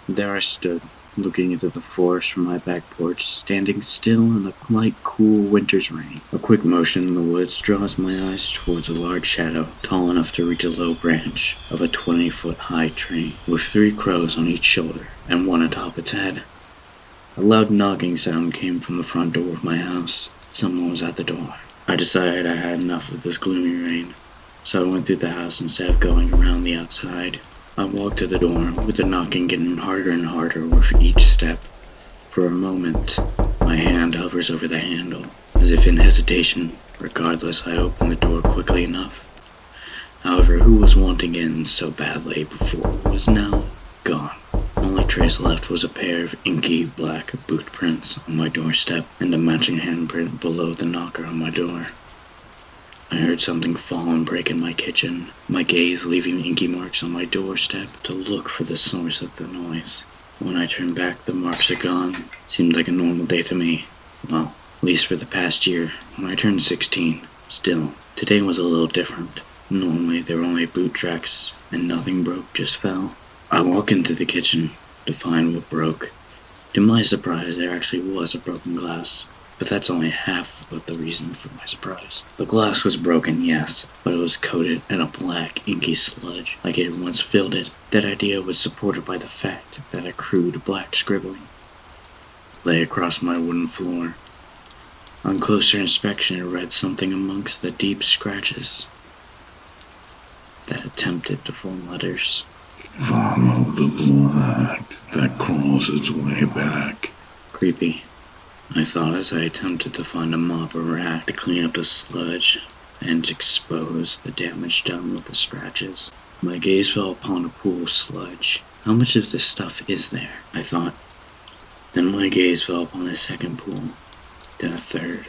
There I stood, looking into the forest from my back porch, standing still in the light, cool winter's rain. A quick motion in the woods draws my eyes towards a large shadow, tall enough to reach a low branch of a 20-foot-high tree, with 3 crows on each shoulder, and one atop its head. A loud knocking sound came from the front door of my house. Someone was at the door. I decided I had enough of this gloomy rain, so I went through the house instead of going around the outside. I walked to the door, with the knocking getting harder and harder with each step. For a moment, my hand hovers over the handle, as if in hesitation. Regardless, I opened the door quickly enough. However, who was wanting in so badly before was now gone. Only trace left was a pair of inky black boot prints on my doorstep and a matching handprint below the knocker on my door. I heard something fall and break in my kitchen, my gaze leaving inky marks on my doorstep to look for the source of the noise. When I turned back, the marks are gone. Seemed like a normal day to me. Well, at least for the past year, when I turned 16. Still, today was a little different. Normally, there were only boot tracks, and nothing broke, just fell. I walk into the kitchen to find what broke. To my surprise, there actually was a broken glass. But that's only half of the reason for my surprise. The glass was broken, yes, but it was coated in a black, inky sludge, like it had once filled it. That idea was supported by the fact that a crude black scribbling lay across my wooden floor. On closer inspection, it read something amongst the deep scratches that attempted to form letters. Follow the blood that crawls its way back. Creepy, I thought as I attempted to find a mop or rag to clean up the sludge and expose the damage done with the scratches. My gaze fell upon a pool of sludge. How much of this stuff is there? I thought. Then my gaze fell upon a second pool, then a third,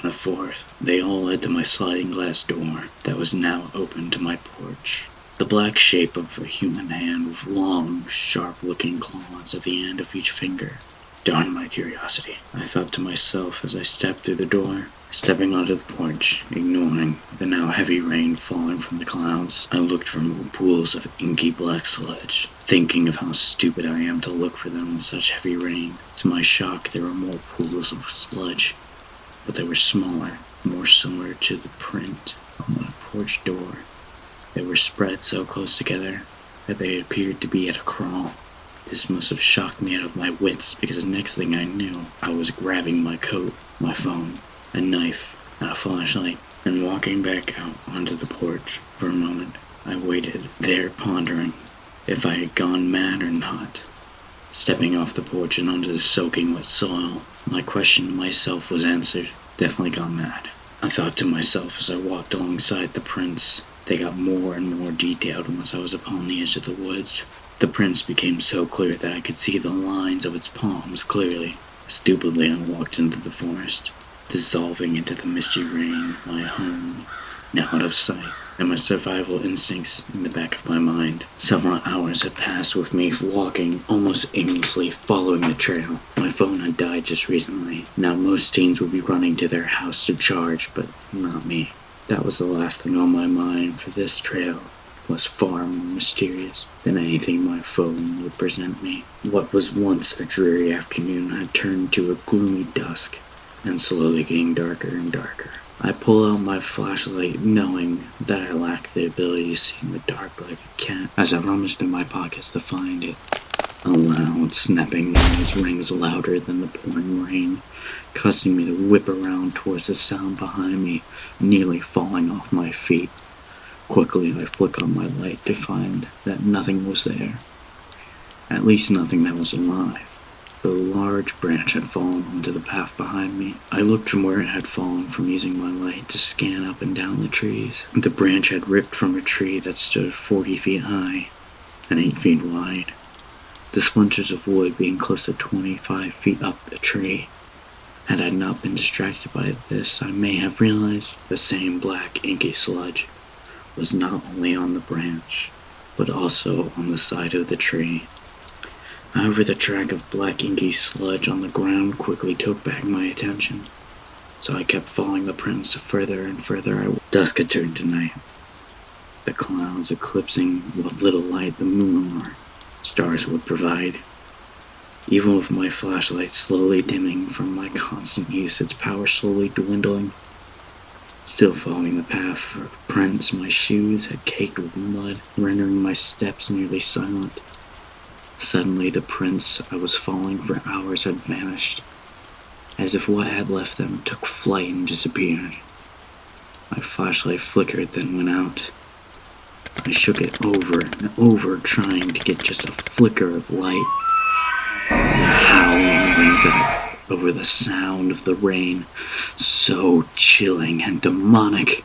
and a fourth. They all led to my sliding glass door that was now open to my porch. The black shape of a human hand with long, sharp-looking claws at the end of each finger. Darn my curiosity, I thought to myself as I stepped through the door, stepping onto the porch, ignoring the now heavy rain falling from the clouds. I looked for more pools of inky black sludge, thinking of how stupid I am to look for them in such heavy rain. To my shock, there were more pools of sludge, but they were smaller, more similar to the print on my porch door. They were spread so close together that they appeared to be at a crawl. This must have shocked me out of my wits, because the next thing I knew, I was grabbing my coat, my phone, a knife, and a flashlight, and walking back out onto the porch. For a moment, I waited, there pondering if I had gone mad or not. Stepping off the porch and onto the soaking wet soil, my question to myself was answered. Definitely gone mad. I thought to myself as I walked alongside the prints. They got more and more detailed once I was upon the edge of the woods. The prints became so clear that I could see the lines of its palms clearly. Stupidly, I walked into the forest, dissolving into the misty rain, my home, now out of sight, and my survival instincts in the back of my mind. Several hours had passed with me walking, almost aimlessly, following the trail. My phone had died just recently. Now most teens would be running to their house to charge, but not me. That was the last thing on my mind, for this trail was far more mysterious than anything my phone would present me. What was once a dreary afternoon had turned to a gloomy dusk, and slowly getting darker and darker. I pull out my flashlight, knowing that I lack the ability to see in the dark like a cat, as I rummaged in my pockets to find it. A loud, snapping noise rings louder than the pouring rain, causing me to whip around towards the sound behind me, nearly falling off my feet. Quickly, I flick on my light to find that nothing was there. At least nothing that was alive. A large branch had fallen onto the path behind me. I looked from where it had fallen from using my light to scan up and down the trees. The branch had ripped from a tree that stood 40 feet high and 8 feet wide. The splinters of wood being close to 25 feet up the tree. Had I not been distracted by this, I may have realized the same black inky sludge was not only on the branch, but also on the side of the tree. However, the track of black inky sludge on the ground quickly took back my attention, so I kept following the prints further and further. Dusk had turned to night, the clouds eclipsing what little light the moon or stars would provide. Even with my flashlight slowly dimming from my constant use, its power slowly dwindling. Still following the path of prints, my shoes had caked with mud, rendering my steps nearly silent. Suddenly, the prints I was following for hours had vanished, as if what had left them took flight and disappeared. My flashlight flickered, then went out. I shook it over and over, trying to get just a flicker of light. Howling rings out over the sound of the rain, so chilling and demonic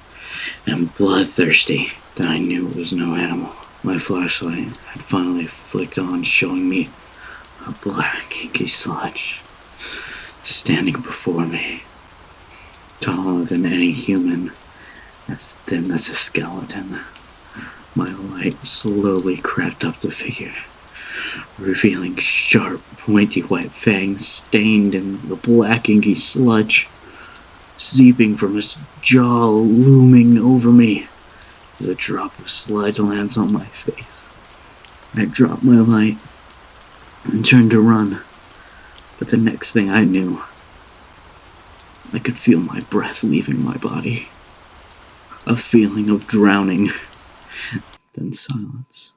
and bloodthirsty that I knew it was no animal. My flashlight had finally flicked on, showing me a black, inky sludge standing before me, taller than any human, as thin as a skeleton. My light slowly crept up the figure, revealing sharp, pointy white fangs stained in the black inky sludge, seeping from its jaw, looming over me as a drop of sludge lands on my face. I dropped my light and turned to run, but the next thing I knew, I could feel my breath leaving my body. A feeling of drowning, then silence.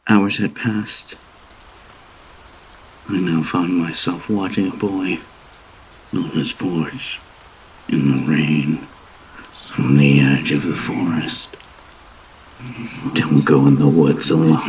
Hours had passed. I now found myself watching a boy on his porch in the rain from the edge of the forest. Don't go in the woods alone.